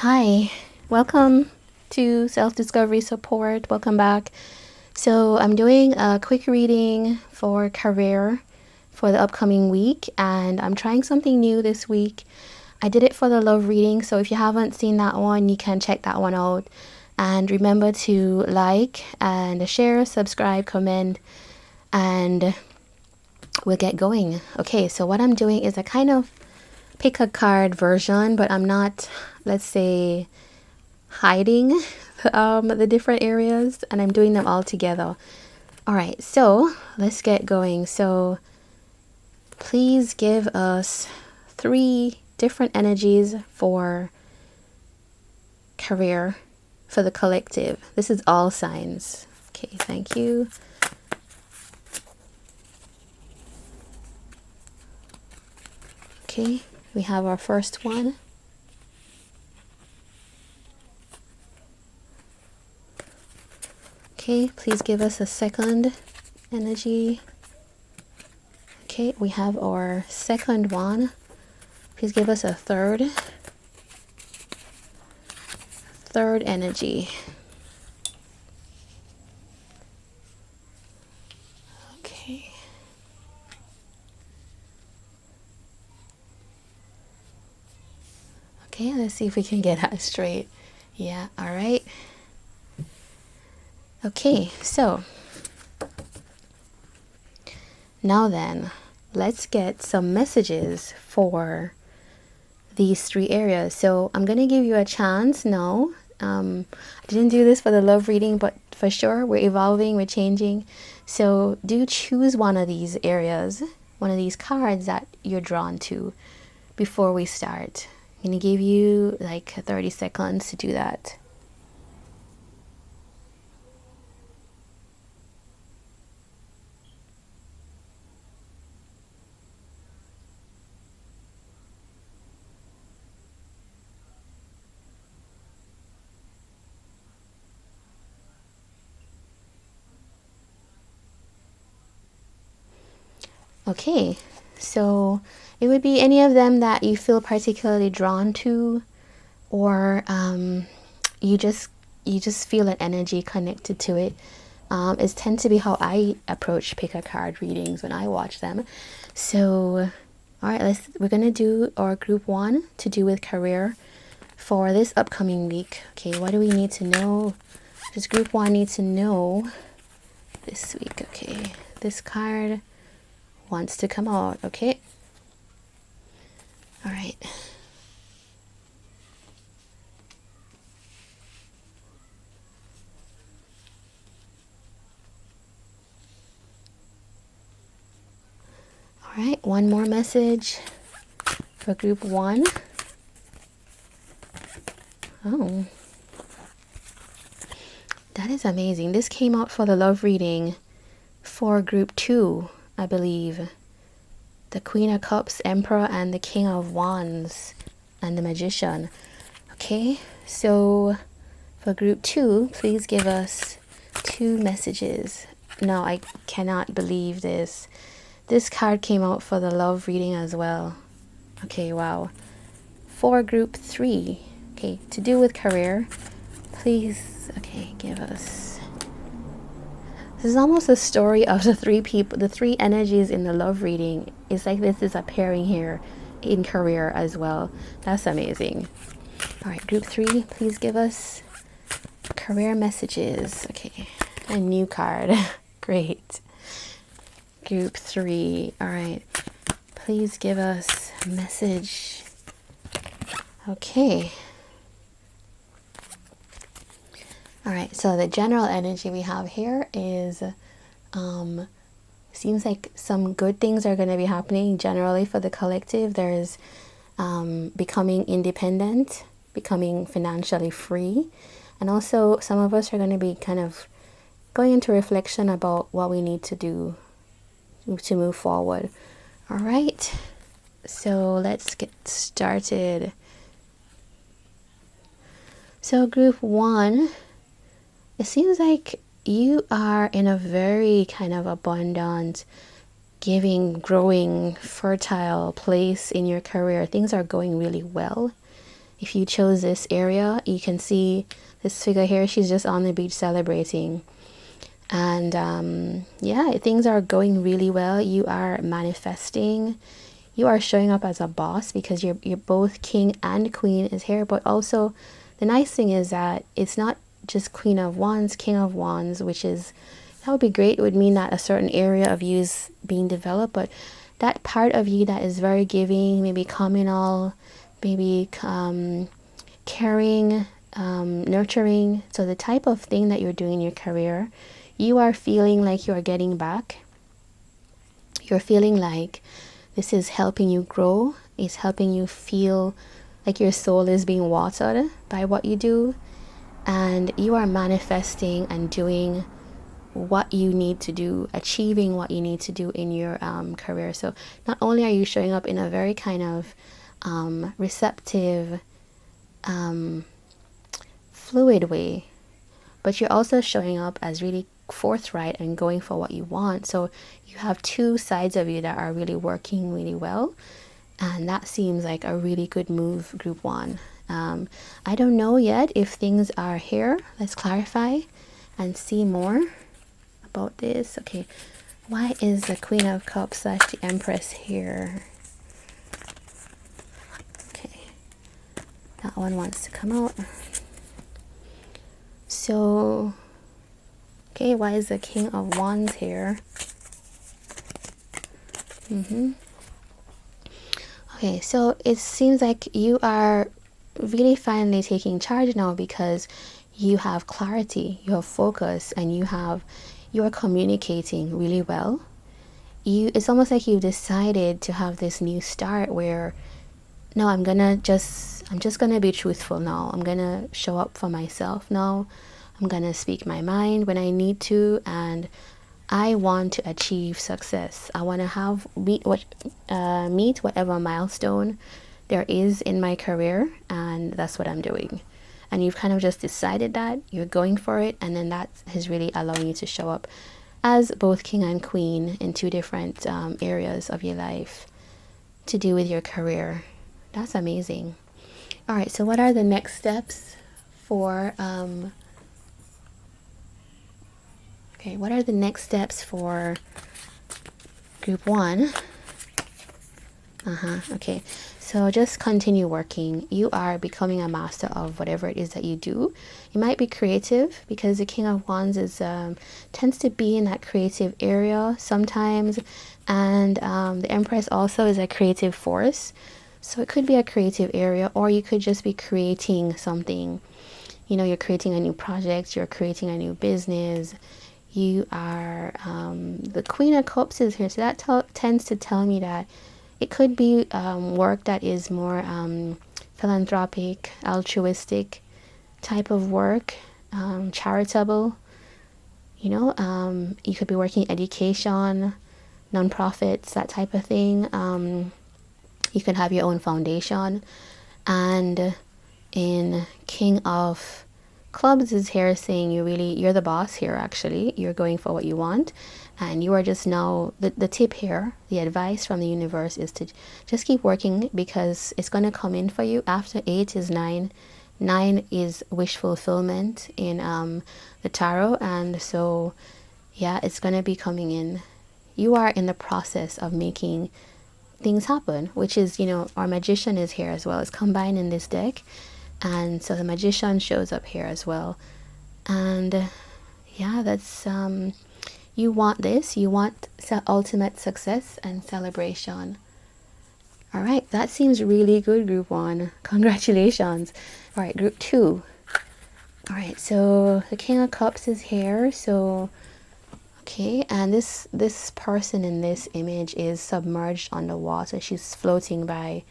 Hi, welcome to Self Discovery Support. Welcome back. So, I'm doing a quick reading for career for the upcoming week, and I'm trying something new this week. I did it for the love reading, so if you haven't seen that one, you can check that one out. And remember to like and share, subscribe, comment, and we'll get going. Okay, so what I'm doing is a kind of pick a card version, but I'm not, let's say, hiding the different areas, and I'm doing them all together. All right, so let's get going. So please give us 3 different energies for career for the collective. This is all signs. Okay, thank you. Okay, we have our first one. Okay, please give us a second energy. Okay, we have our second one. Please give us a third energy. Okay. Okay, let's see if we can get that straight. Yeah, all right. Okay, so now then, let's get some messages for these 3 areas. So I'm going to give you a chance now. I didn't do this for the love reading, but for sure we're evolving, we're changing. So do choose one of these areas, one of these cards that you're drawn to before we start. I'm going to give you like 30 seconds to do that. Okay, so it would be any of them that you feel particularly drawn to, or you just feel an energy connected to it. It tends to be how I approach pick a card readings when I watch them. So, all right, we're gonna do our group 1 to do with career for this upcoming week. Okay, what do we need to know? Does group 1 need to know this week? Okay, this card wants to come out. Okay, all right. All right, one more message for group 1. Oh, that is amazing. This came out for the love reading for group 2, I believe. The Queen of Cups, Emperor, and the King of Wands, and the Magician. Okay, so for group 2, please give us 2 messages. No, I cannot believe this. This card came out for the love reading as well. Okay, wow. For group 3, okay, to do with career, please, okay, give us. This is almost a story of the 3 people, the 3 energies in the love reading. It's like this is a pairing here in career as well. That's amazing. All right, group 3, please give us career messages. Okay, a new card. Great. Group 3. All right, please give us a message. Okay. All right, so the general energy we have here is seems like some good things are going to be happening generally for the collective. There's becoming independent, becoming financially free, and also some of us are going to be kind of going into reflection about what we need to do to move forward. All right, so let's get started. So group 1, it seems like you are in a very kind of abundant, giving, growing, fertile place in your career. Things are going really well. if you chose this area, you can see this figure here. She's just on the beach celebrating. And yeah, things are going really well. You are manifesting. You are showing up as a boss because you're both king and queen is here. But also the nice thing is that it's not just Queen of Wands, King of Wands, which is, that would be great. It would mean that a certain area of you is being developed, but that part of you that is very giving, maybe communal, maybe caring, nurturing. So the type of thing that you're doing in your career, you are feeling like you're getting back. You're feeling like this is helping you grow. It's helping you feel like your soul is being watered by what you do. And you are manifesting and doing what you need to do, achieving what you need to do in your career. So not only are you showing up in a very kind of receptive, fluid way, but you're also showing up as really forthright and going for what you want. So you have two sides of you that are really working really well, and that seems like a really good move, Group 1. I don't know yet if things are here. Let's clarify and see more about this. Okay, why is the Queen of Cups / the Empress here? Okay, that one wants to come out. So, okay, why is the King of Wands here? Okay, so it seems like you are really finally taking charge now because you have clarity, you have focus, and you're communicating really well. It's almost like you've decided to have this new start where, no, I'm just gonna be truthful now. I'm gonna show up for myself now. I'm gonna speak my mind when I need to, and I want to achieve success. I want to meet whatever milestone there is in my career, and that's what I'm doing. And you've kind of just decided that you're going for it, and then that is really allowing you to show up as both king and queen in two different areas of your life to do with your career. That's amazing. All right, so what are the next steps for what are the next steps for Group 1? Okay, so just continue working. You are becoming a master of whatever it is that you do. You might be creative because the King of Wands is tends to be in that creative area sometimes, and the Empress also is a creative force. So it could be a creative area, or you could just be creating something. You know, you're creating a new project, you're creating a new business. You are the Queen of Cups is here, so that tends to tell me that it could be work that is more philanthropic, altruistic type of work, charitable. You know, you could be working education, nonprofits, that type of thing. You could have your own foundation. And in King of Clubs is here saying you're the boss here. Actually, you're going for what you want, and you are just now the tip here, the advice from the universe is to just keep working, because it's going to come in for you. After 8 is 9. 9 is wish fulfillment in the tarot, and so yeah, it's going to be coming in. You are in the process of making things happen, which is, you know, our Magician is here as well. It's combined in this deck. And so the Magician shows up here as well. And yeah, that's you want this. You want ultimate success and celebration. All right, that seems really good, Group 1. Congratulations. All right, Group 2. All right, so the King of Cups is here. So okay, and this person in this image is submerged underwater. She's floating by.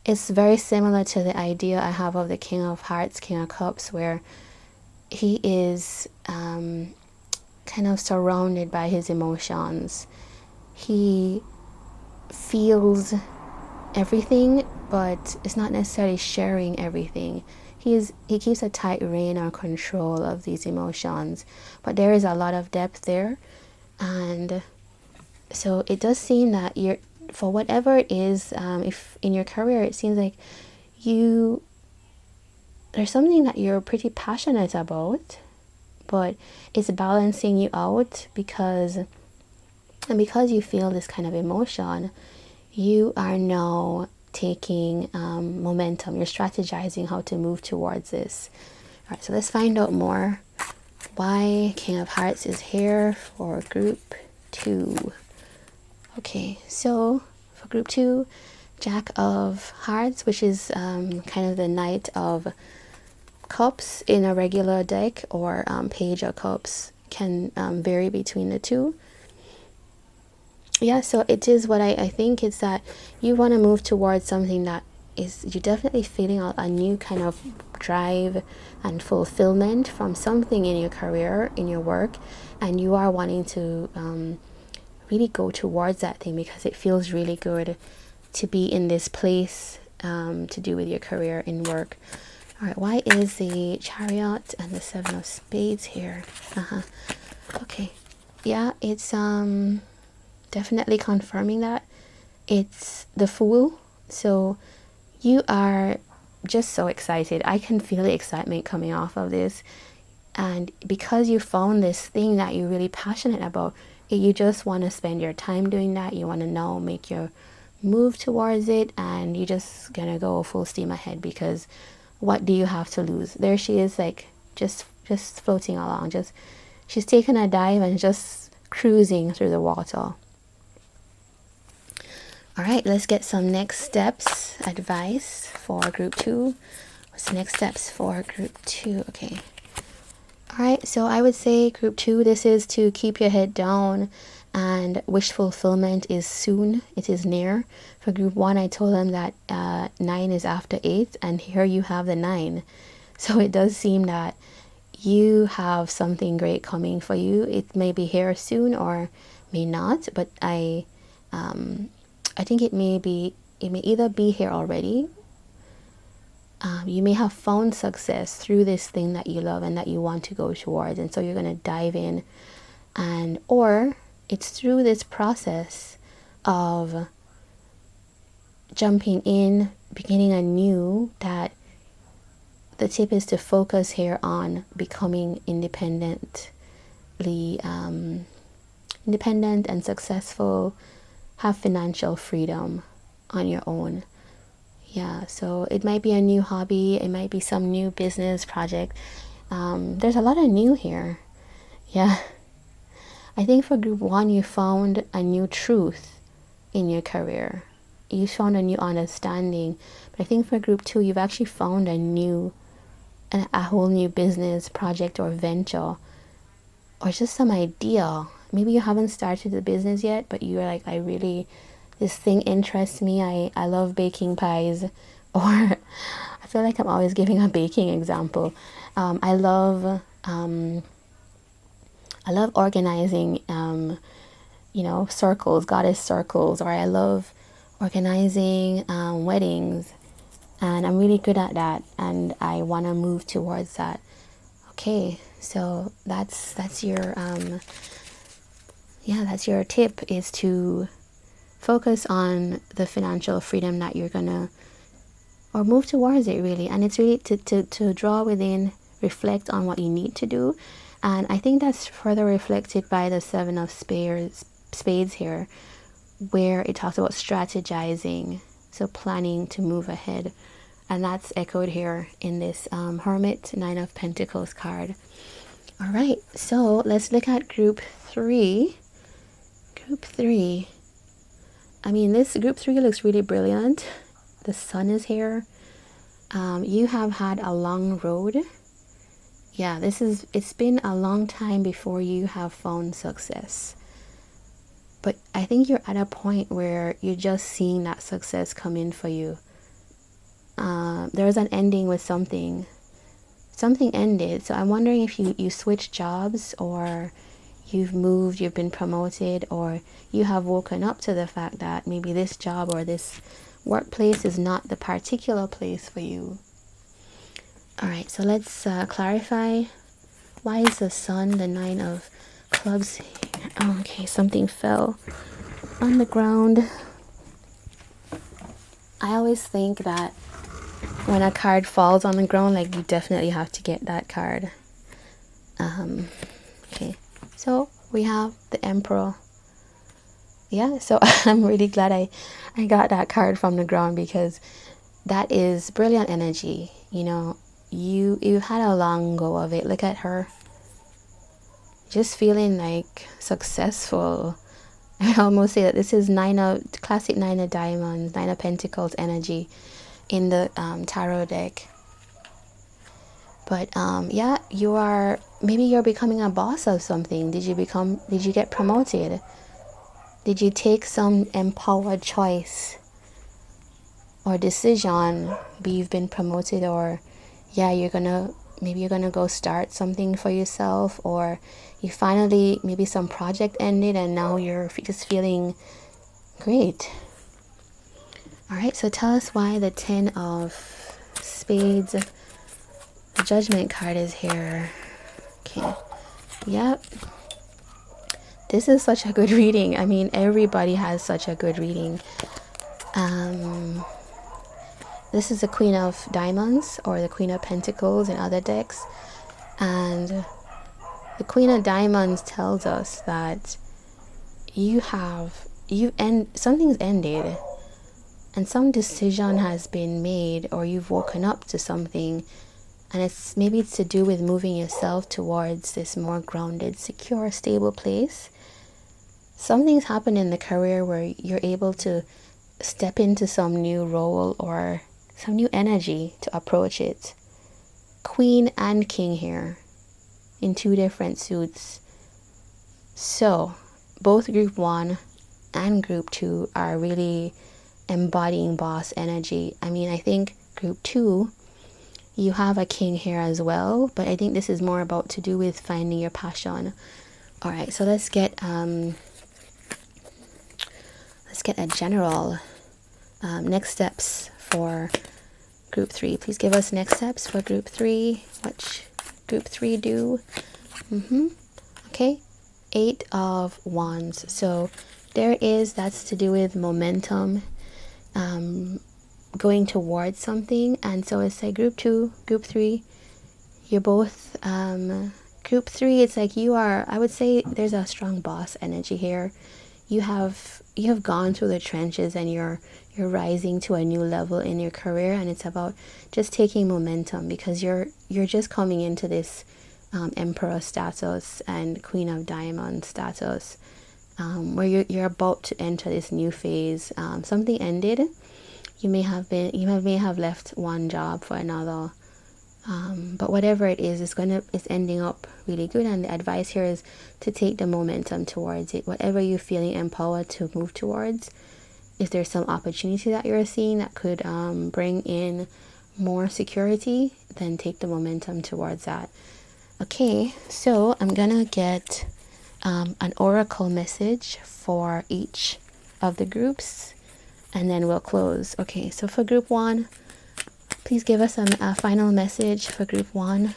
It's very similar to the idea I have of the King of Hearts, King of Cups, where he is kind of surrounded by his emotions. He feels everything, but it's not necessarily sharing everything. He keeps a tight rein or control of these emotions, but there is a lot of depth there. And so it does seem that for whatever it is, if in your career it seems like you there's something that you're pretty passionate about, but it's balancing you out because you feel this kind of emotion, you are now taking momentum. You're strategizing how to move towards this. All right, so let's find out more why King of Hearts is here for group 2. Okay, so for group 2, Jack of Hearts, which is kind of the Knight of Cups in a regular deck, or Page of Cups, can vary between the two. Yeah, so it is what I think it's that you want to move towards something that is, you're definitely feeling a new kind of drive and fulfillment from something in your career, in your work, and you are wanting to really go towards that thing because it feels really good to be in this place to do with your career in work. All right, why is the Chariot and the Seven of Spades here? Okay, yeah, it's definitely confirming that. It's the Fool. So you are just so excited. I can feel the excitement coming off of this. And because you found this thing that you're really passionate about, you just want to spend your time doing that. You want to now make your move towards it, and you're just gonna go full steam ahead because what do you have to lose? There she is, like just floating along. She's taking a dive and just cruising through the water. All right, let's get some next steps advice for group 2. What's the next steps for group 2? Okay. All right, so I would say group 2, this is to keep your head down, and wish fulfillment is soon. It is near. For group 1, I told them that 9 is after 8, and here you have the 9. So it does seem that you have something great coming for you. It may be here soon or may not, but I think it may either be here already. You may have found success through this thing that you love and that you want to go towards, and so you're going to dive in, or it's through this process of jumping in, beginning anew, that the tip is to focus here on becoming independent and successful, have financial freedom on your own. Yeah, so it might be a new hobby, it might be some new business project. There's a lot of new here. Yeah, I think for group 1, you found a new truth in your career. You found a new understanding. But I think for group 2, you've actually found a whole new business project or venture, or just some idea. Maybe you haven't started the business yet, but you're like, this thing interests me. I love baking pies. Or I feel like I'm always giving a baking example. I love organizing, circles, goddess circles, or I love organizing weddings, and I'm really good at that, and I want to move towards that. Okay, so that's your that's your tip, is to focus on the financial freedom that you're gonna, or move towards it really. And it's really to draw within, reflect on what you need to do. And I think that's further reflected by the Seven of Spades here, where it talks about strategizing, so planning to move ahead. And that's echoed here in this Hermit, Nine of Pentacles card. All right, so let's look at group 3. Group 3. I mean, this group 3 looks really brilliant. The sun is here. You have had a long road. Yeah, it's been a long time before you have found success. But I think you're at a point where you're just seeing that success come in for you. There's an ending with something. Something ended. So I'm wondering if you switched jobs, or you've moved, you've been promoted, or you have woken up to the fact that maybe this job or this workplace is not the particular place for you. All right, so let's clarify. Why is the sun, the 9 of clubs here? Oh, okay, something fell on the ground. I always think that when a card falls on the ground, like, you definitely have to get that card. Okay, so we have the Emperor. Yeah, so I'm really glad I got that card from the ground, because that is brilliant energy. You know, you had a long go of it. Look at her, just feeling like successful. I almost say that this is classic Nine of Diamonds, Nine of Pentacles energy in the tarot deck. But yeah, maybe you're becoming a boss of something. Did you get promoted? Did you take some empowered choice or decision? Maybe you've been promoted, or yeah, maybe you're gonna go start something for yourself, or you finally, maybe some project ended and now you're just feeling great. All right, so tell us why the Ten of Spades, the Judgment card, is here. Okay, yep. This is such a good reading. I mean, everybody has such a good reading. This is the Queen of Diamonds, or the Queen of Pentacles in other decks. And the Queen of Diamonds tells us that something's ended, and some decision has been made, or you've woken up to something, and maybe it's to do with moving yourself towards this more grounded, secure, stable place. Something's happened in the career where you're able to step into some new role or some new energy to approach it. Queen and King here in two different suits. So both group 1 and group 2 are really embodying boss energy. I mean, I think group 2, you have a king here as well, but I think this is more about to do with finding your passion. All right, so let's get a general next steps for group 3. Please give us next steps for group 3. What group 3 do? Okay, 8 of Wands. So that's to do with momentum, going towards something. And so it's like group 2, group 3, you're both group 3, it's like I would say there's a strong boss energy here. You have gone through the trenches, and you're rising to a new level in your career, and it's about just taking momentum, because you're just coming into this Emperor status and Queen of Diamonds status, where you're about to enter this new phase. Something ended. You may have left one job for another, but whatever it is, it's ending up really good. And the advice here is to take the momentum towards it. Whatever you're feeling empowered to move towards, if there's some opportunity that you're seeing that could bring in more security, then take the momentum towards that. Okay, so I'm gonna get an oracle message for each of the groups, and then we'll close. Okay, so for group 1, please give us a final message for group 1.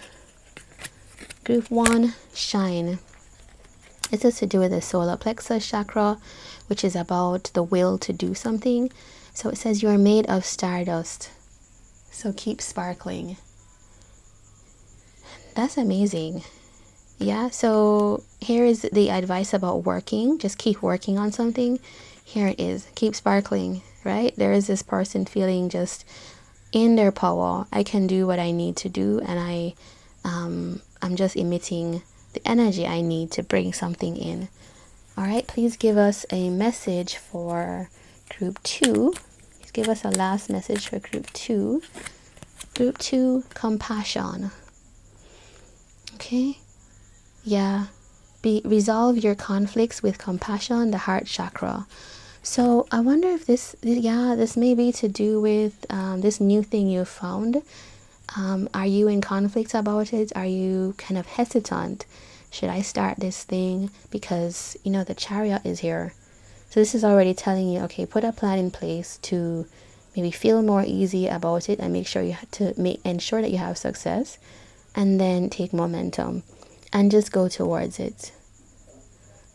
Group 1, shine. This is to do with the solar plexus chakra, which is about the will to do something. So it says you are made of stardust, so keep sparkling. That's amazing. Yeah, so here is the advice about working. Just keep working on something. Here it is. Keep sparkling, right? There is this person feeling just in their power. I can do what I need to do, and I'm just emitting the energy I need to bring something in. All right, please give us a message for group 2. Please give us a last message for group 2. Group 2, compassion. Okay. Yeah. Resolve your conflicts with compassion, the heart chakra. So I wonder if this may be to do with this new thing you found. Are you in conflict about it? Are you kind of hesitant? Should I start this thing? Because, the Chariot is here. So this is already telling you, okay, put a plan in place to maybe feel more easy about it, and make sure ensure that you have success, and then take momentum and just go towards it.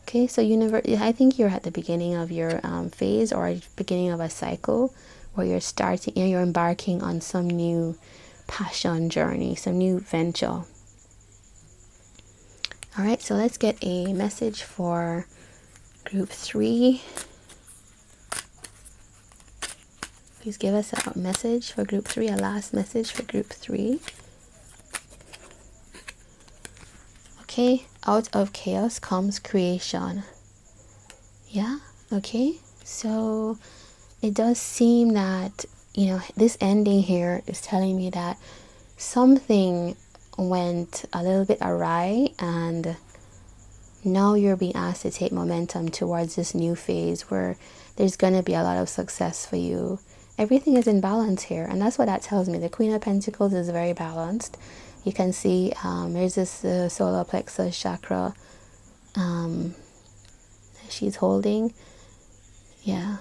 Okay, so I think you're at the beginning of your phase, or beginning of a cycle or you're starting, you're embarking on some new passion journey, some new venture. All right, so let's get a message for group 3. Please give us a message for group 3, a last message for group 3. Okay, out of chaos comes creation. Yeah, okay. So it does seem that, this ending here is telling me that something went a little bit awry, and now you're being asked to take momentum towards this new phase where there's going to be a lot of success for you. Everything is in balance here, and that's what that tells me. The Queen of Pentacles is very balanced. You can see there's this solar plexus chakra she's holding. Yeah,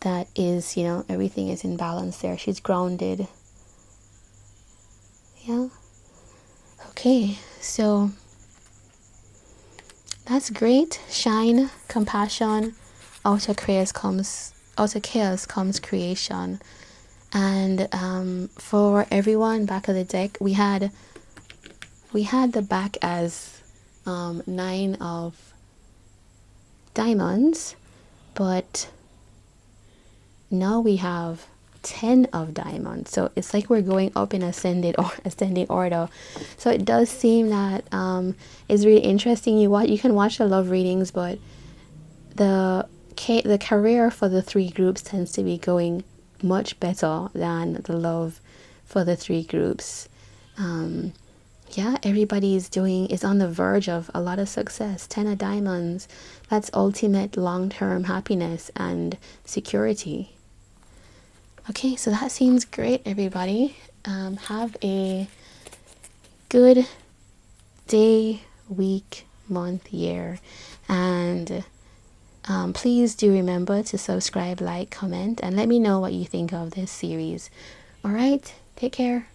that is, everything is in balance there. She's grounded. Yeah. Okay, so that's great. Shine, compassion, out of chaos comes creation. And for everyone, back of the deck, we had the back as 9 of diamonds, but now we have 10 of diamonds. So it's like we're going up in ascending order. So it does seem that it's really interesting. You can watch the love readings, but the career for the 3 groups tends to be going much better than the love for the 3 groups. Yeah, everybody is on the verge of a lot of success. 10 of diamonds, that's ultimate long-term happiness and security. Okay, so that seems great, everybody. Have a good day, week, month, year, and please do remember to subscribe, like, comment, and let me know what you think of this series. All right, take care.